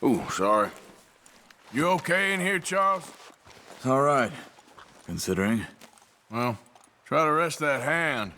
Ooh, sorry. You okay in here, Charles? It's all right, considering. Well, try to rest that hand.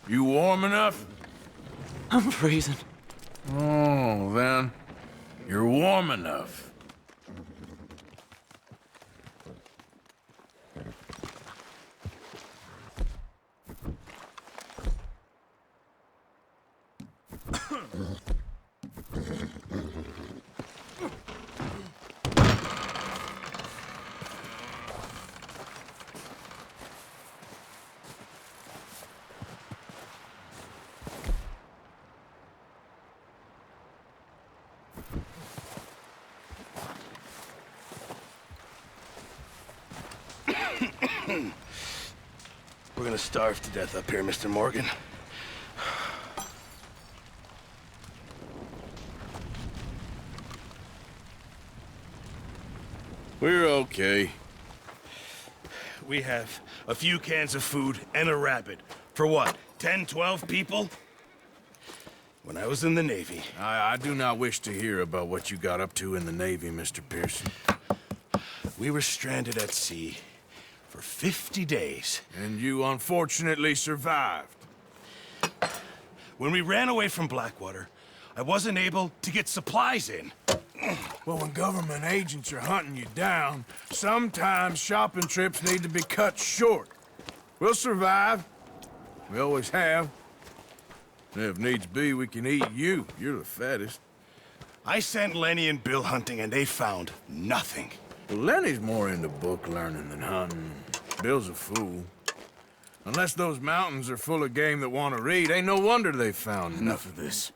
You warm enough? I'm freezing. Oh, then, you're warm enough. We're gonna starve to death up here, Mr. Morgan. We're okay. We have a few cans of food and a rabbit. For what, 10, 12 people? When I was in the Navy... I do not wish to hear about what you got up to in the Navy, Mr. Pearson. We were stranded at sea for 50 days. And you unfortunately survived. When we ran away from Blackwater, I wasn't able to get supplies in. Well, when government agents are hunting you down, sometimes shopping trips need to be cut short. We'll survive. We always have. And if needs be, we can eat you. You're the fattest. I sent Lenny and Bill hunting, and they found nothing. Well, Lenny's more into book learning than hunting. Bill's a fool. Unless those mountains are full of game that want to read, ain't no wonder they found Enough of this.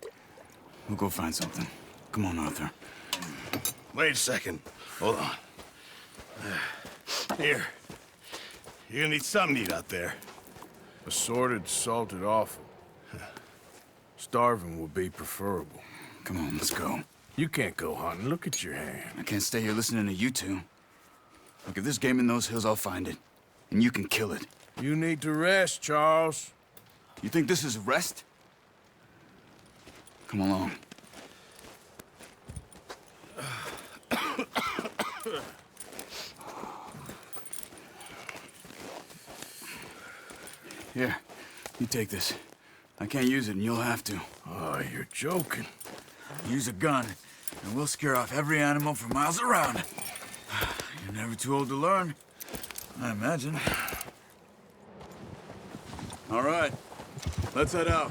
We'll go find something. Come on, Arthur. Wait a second. Hold on. Here. You're gonna need something to eat out there. Assorted, salted offal. Starving would be preferable. Come on, let's go. You can't go hunting. Look at your hand. I can't stay here listening to you two. Look, if there's game in those hills, I'll find it. And you can kill it. You need to rest, Charles. You think this is rest? Come along. Here, you take this. I can't use it, and you'll have to. Oh, you're joking. Use a gun, and we'll scare off every animal for miles around. You're never too old to learn, I imagine. All right, let's head out.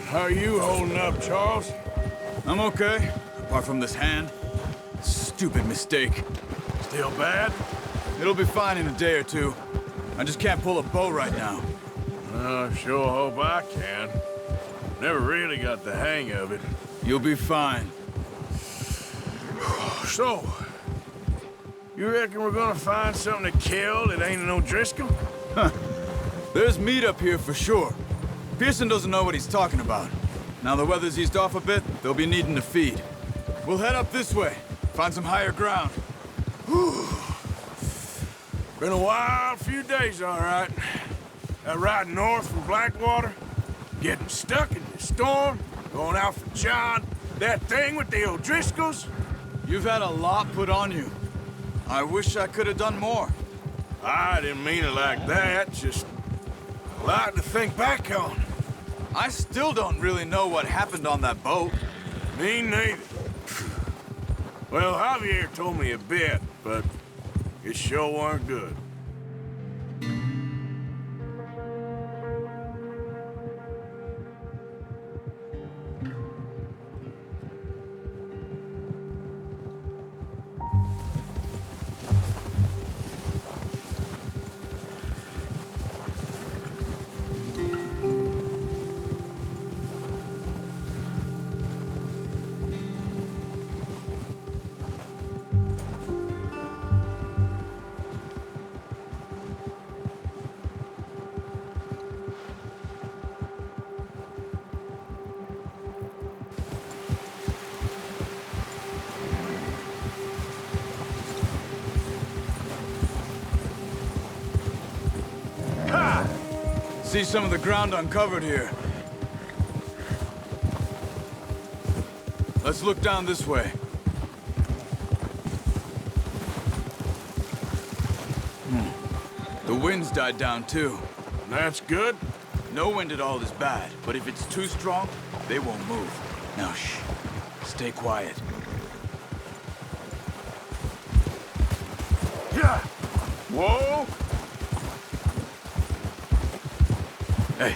How are you holding up, Charles? I'm okay, apart from this hand. Stupid mistake. Still bad? It'll be fine in a day or two. I just can't pull a bow right now. I sure hope I can. Never really got the hang of it. You'll be fine. So, you reckon we're gonna find something to kill that ain't no Driscoll? There's meat up here for sure. Pearson doesn't know what he's talking about. Now the weather's eased off a bit, they'll be needing to feed. We'll head up this way. Find some higher ground. Been a wild few days, all right. That ride north from Blackwater, getting stuck in the storm, going out for John, that thing with the O'Driscolls. You've had a lot put on you. I wish I could have done more. I didn't mean it like that, just a lot to think back on. I still don't really know what happened on that boat. Me neither. Well, Javier told me a bit, but it sure weren't good. See some of the ground uncovered here. Let's look down this way. The wind's died down too. That's good. No wind at all is bad, but if it's too strong, they won't move. Now shh. Stay quiet. Yeah. Whoa! Hey,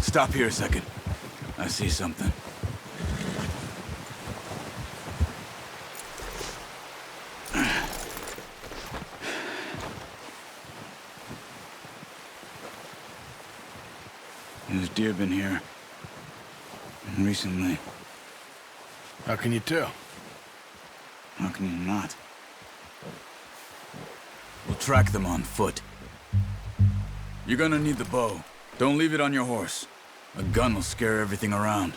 stop here a second. I see something. There's deer been here. Recently. How can you tell? How can you not? We'll track them on foot. You're gonna need the bow. Don't leave it on your horse. A gun will scare everything around.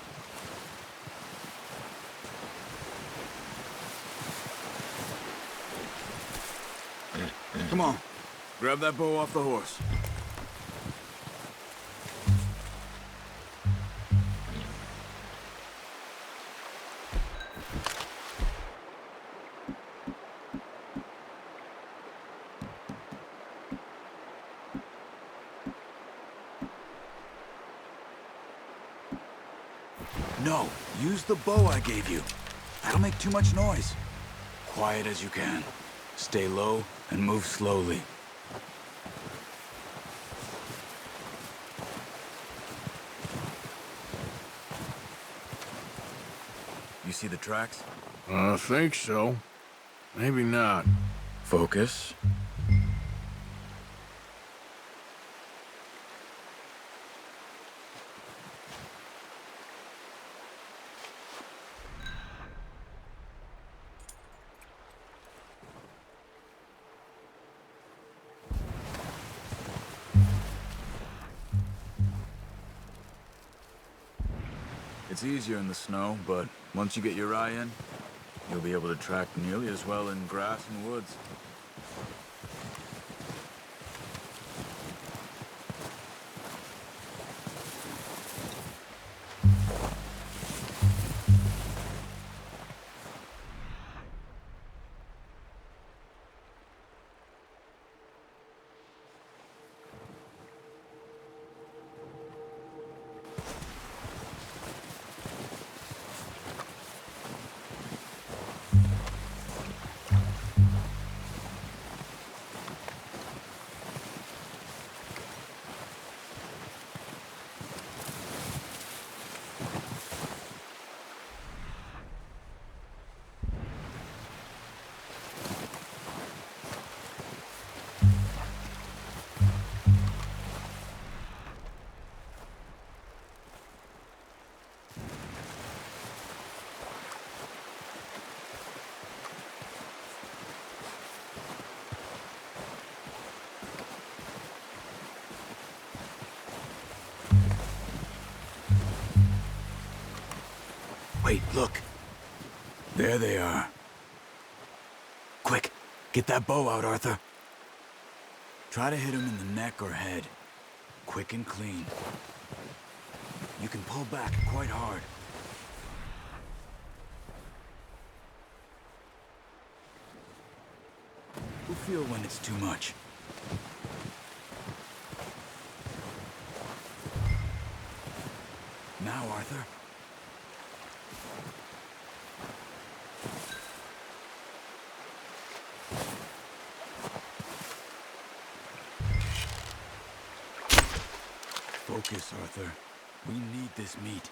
Come on. Grab that bow off the horse. No, use the bow I gave you. That'll make too much noise. Quiet as you can. Stay low and move slowly. You see the tracks? I think so. Maybe not. Focus. It's easier in the snow, but once you get your eye in, you'll be able to track nearly as well in grass and woods. Wait, look. There they are. Get that bow out, Arthur. Try to hit him in the neck or head. Quick and clean. You can pull back quite hard. You'll feel when it's too much. Now, Arthur. Focus, Arthur. We need this meat.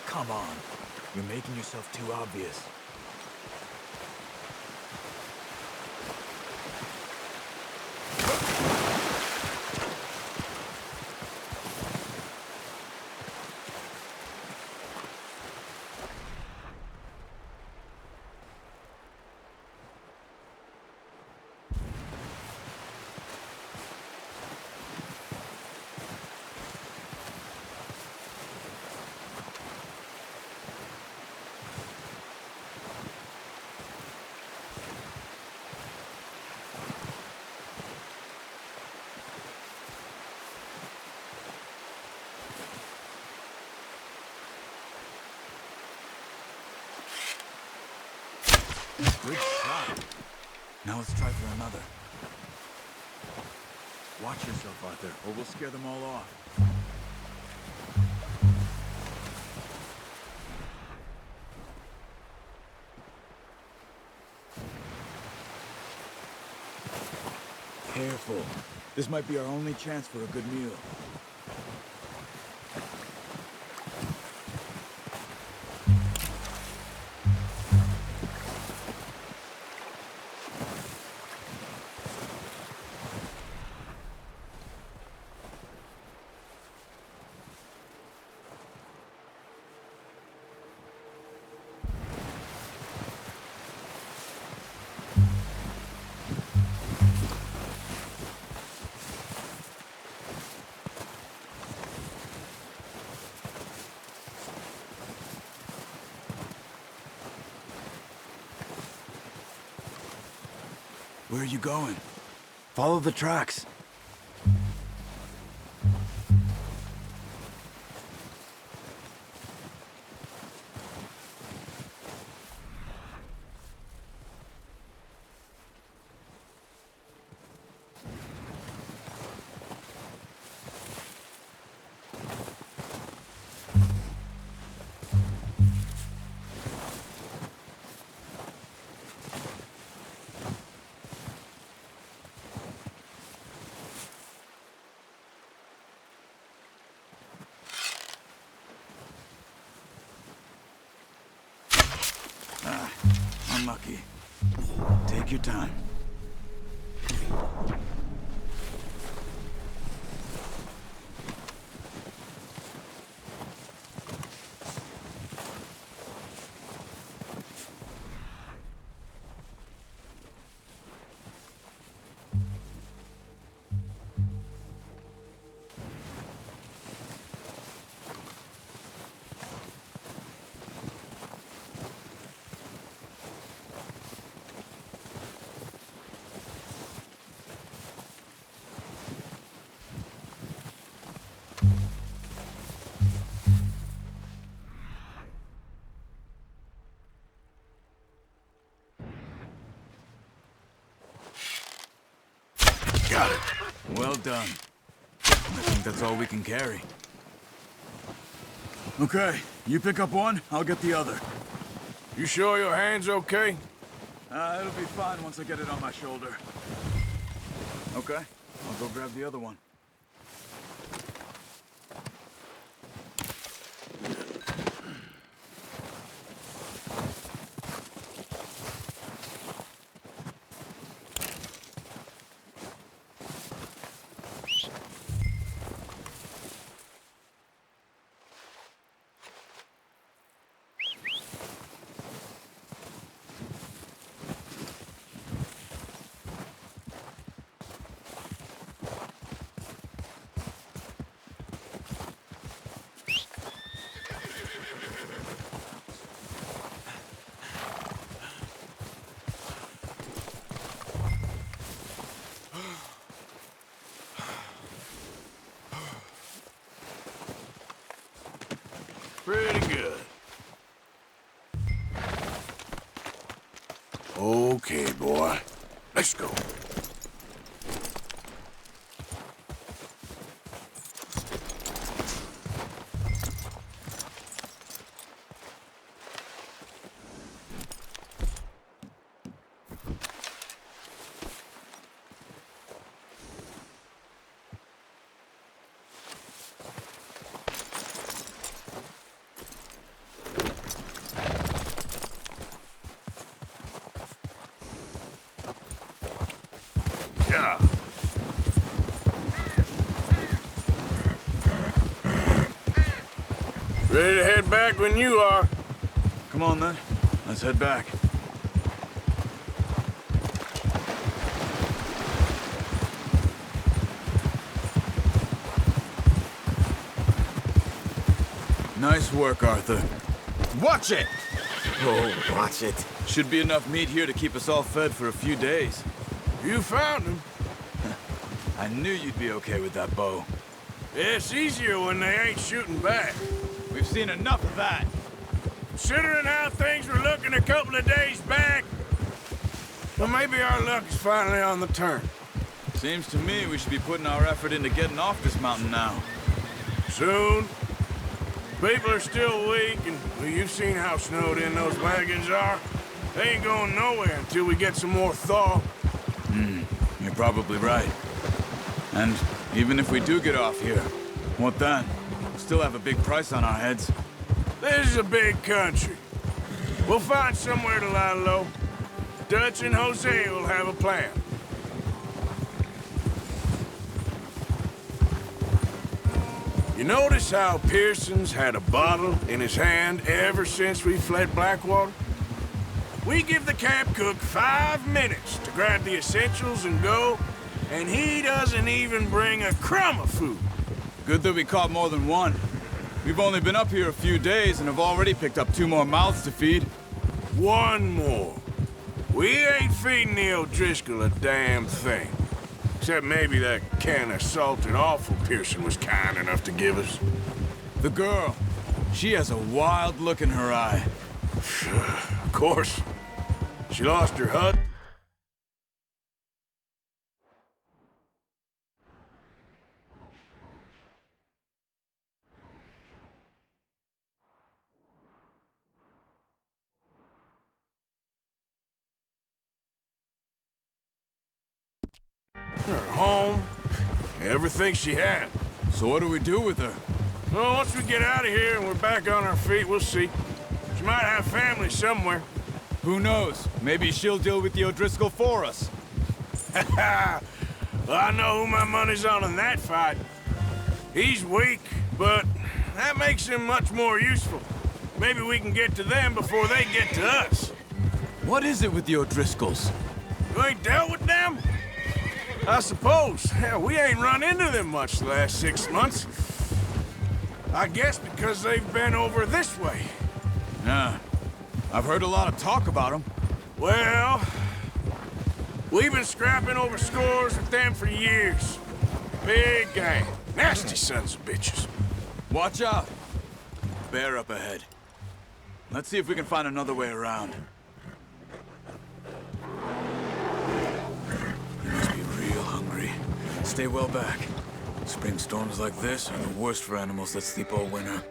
Come on. You're making yourself too obvious. Good shot. Now let's try for another. Watch yourself, Arthur, or we'll scare them all off. Careful. This might be our only chance for a good meal. Where are you going? Follow the tracks. Unlucky. Take your time. Got it. Well done. I think that's all we can carry. Okay, you pick up one, I'll get the other. You sure your hand's okay? It'll be fine once I get it on my shoulder. Okay, I'll go grab the other one. Pretty good. Okay, boy. Let's go. Yeah. Ready to head back when you are. Come on then, let's head back. Nice work, Arthur. Watch it! Oh, watch it. Should be enough meat here to keep us all fed for a few days. You found him. I knew you'd be okay with that bow. It's easier when they ain't shooting back. We've seen enough of that. Considering how things were looking a couple of days back, well, maybe our luck is finally on the turn. Seems to me we should be putting our effort into getting off this mountain now. Soon. People are still weak, and well, you've seen how snowed in those wagons are. They ain't going nowhere until we get some more thaw. You're probably right. And even if we do get off here, what then? We'll still have a big price on our heads. This is a big country. We'll find somewhere to lie low. Dutch and Hosea will have a plan. You notice how Pearson's had a bottle in his hand ever since we fled Blackwater? We give the camp cook 5 minutes to grab the essentials and go, and he doesn't even bring a crumb of food. Good that we caught more than one. We've only been up here a few days and have already picked up 2 more mouths to feed. One more. We ain't feeding the O'Driscoll a damn thing. Except maybe that can of salted offal Pearson was kind enough to give us. The girl, she has a wild look in her eye. Of course. She lost her hut. Her home. Everything she had. So what do we do with her? Well, once we get out of here and we're back on our feet, we'll see. She might have family somewhere. Who knows? Maybe she'll deal with the O'Driscoll for us. Well, I know who my money's on in that fight. He's weak, but that makes him much more useful. Maybe we can get to them before they get to us. What is it with the O'Driscolls? You ain't dealt with them? I suppose. Hell, we ain't run into them much the last 6 months. I guess because they've been over this way. Yeah. I've heard a lot of talk about them. Well, we've been scrapping over scores with them for years. Big gang. Nasty sons of bitches. Watch out. Bear up ahead. Let's see if we can find another way around. He must be real hungry. Stay well back. Spring storms like this are the worst for animals that sleep all winter.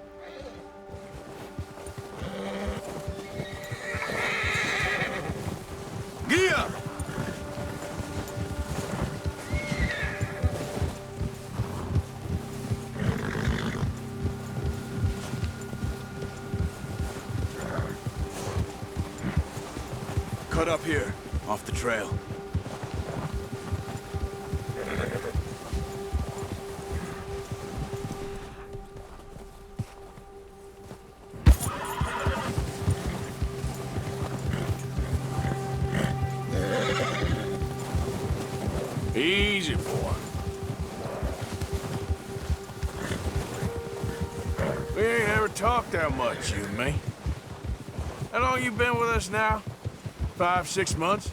Gia! Cut up here, off the trail. Easy, boy. We ain't ever talked that much, you and me. How long you been with us now? 5, 6 months?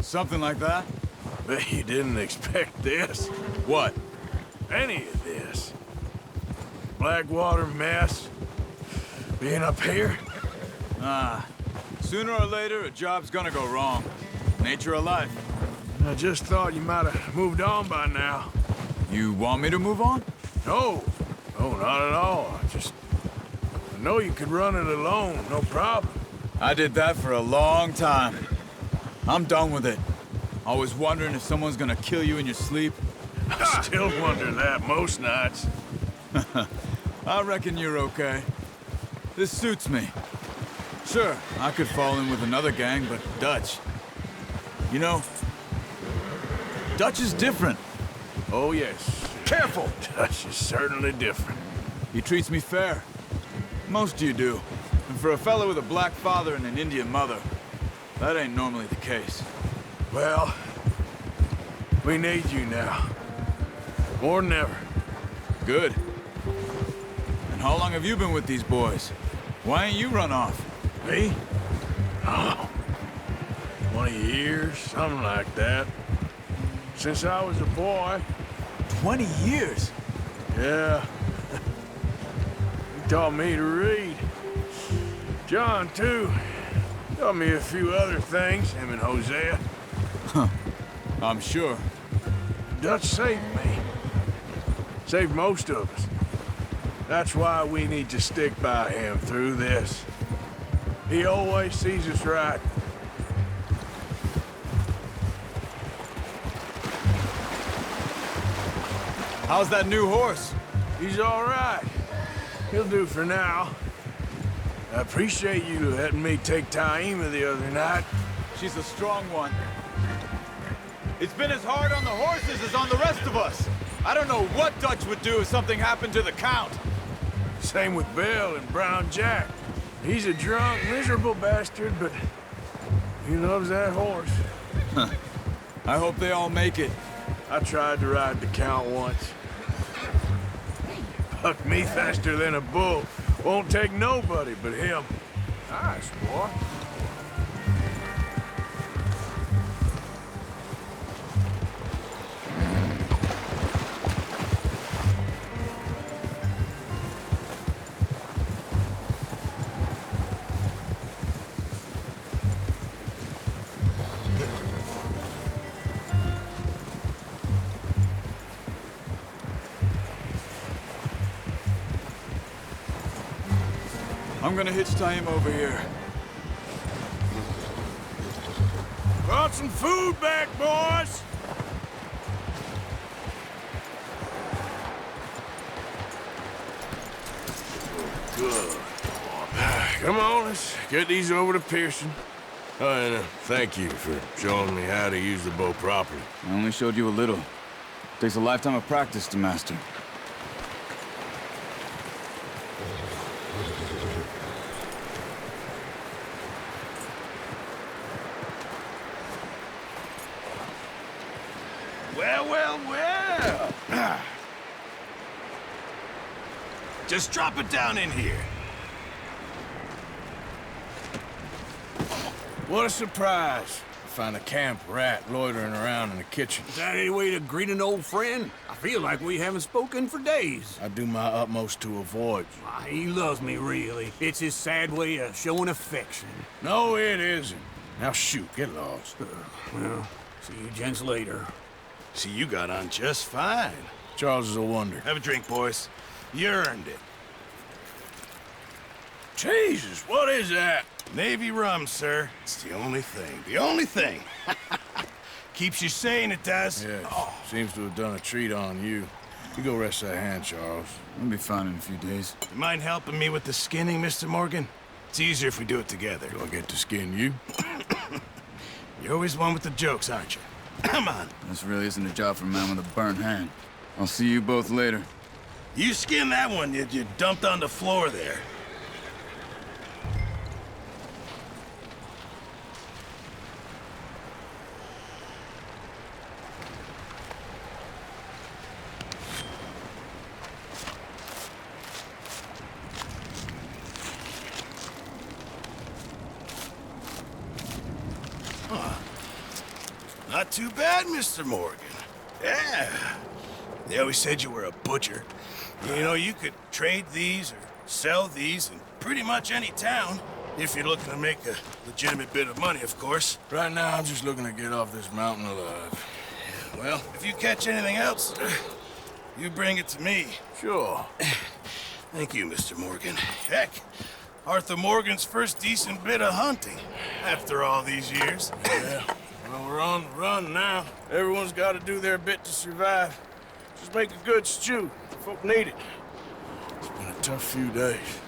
Something like that? Bet you didn't expect this. What? Any of this. Blackwater mess. Being up here? Sooner or later, a job's gonna go wrong. Nature of life. I just thought you might have moved on by now. You want me to move on? No. No, not at all. I know you could run it alone, no problem. I did that for a long time. I'm done with it. Always wondering if someone's gonna kill you in your sleep. I still wonder that most nights. I reckon you're okay. This suits me. Sure, I could fall in with another gang, but Dutch... You know, Dutch is different. Oh, yes. Careful! Dutch is certainly different. He treats me fair. Most of you do. And for a fellow with a black father and an Indian mother, that ain't normally the case. Well, we need you now. More than ever. Good. And how long have you been with these boys? Why ain't you run off? Me? Oh, 20 years, something like that. Since I was a boy. 20 years? Yeah. He taught me to read. John, too. Taught me a few other things, him and Hosea. I'm sure. Dutch saved me. Saved most of us. That's why we need to stick by him through this. He always sees us right. How's that new horse? He's all right. He'll do for now. I appreciate you letting me take Taima the other night. She's a strong one. It's been as hard on the horses as on the rest of us. I don't know what Dutch would do if something happened to the Count. Same with Bill and Brown Jack. He's a drunk, miserable bastard, but he loves that horse. I hope they all make it. I tried to ride the Count once. Bucked me faster than a bull. Won't take nobody but him. Nice, boy. I'm gonna hitch Taima over here. Brought some food back, boys! Good. Come on, let's get these over to Pearson. Oh, and thank you for showing me how to use the bow properly. I only showed you a little. Takes a lifetime of practice to master. Well, well, well. Just drop it down in here. What a surprise. Find a camp rat loitering around in the kitchen. Is that any way to greet an old friend? I feel like we haven't spoken for days. I do my utmost to avoid you. He loves me, really. It's his sad way of showing affection. No, it isn't. Now shoot, get lost. Well, see you gents later. See, you got on just fine. Charles is a wonder. Have a drink, boys. You earned it. Jesus, what is that? Navy rum, sir. It's the only thing. The only thing. Keeps you sane, it does. Yes, seems to have done a treat on you. You go rest that hand, Charles. I'll be fine in a few days. You mind helping me with the skinning, Mr. Morgan? It's easier if we do it together. Do I get to skin you? You're always one with the jokes, aren't you? Come on. This really isn't a job for a man with a burnt hand. I'll see you both later. You skinned that one you dumped on the floor there. Not too bad, Mr. Morgan. Yeah. They always said you were a butcher. You know, you could trade these or sell these in pretty much any town. If you're looking to make a legitimate bit of money, of course. Right now, I'm just looking to get off this mountain alive. Well, if you catch anything else, you bring it to me. Sure. Thank you, Mr. Morgan. Heck, Arthur Morgan's first decent bit of hunting after all these years. Yeah. Well, we're on the run now. Everyone's got to do their bit to survive. Just make a good stew. Folk need it. It's been a tough few days.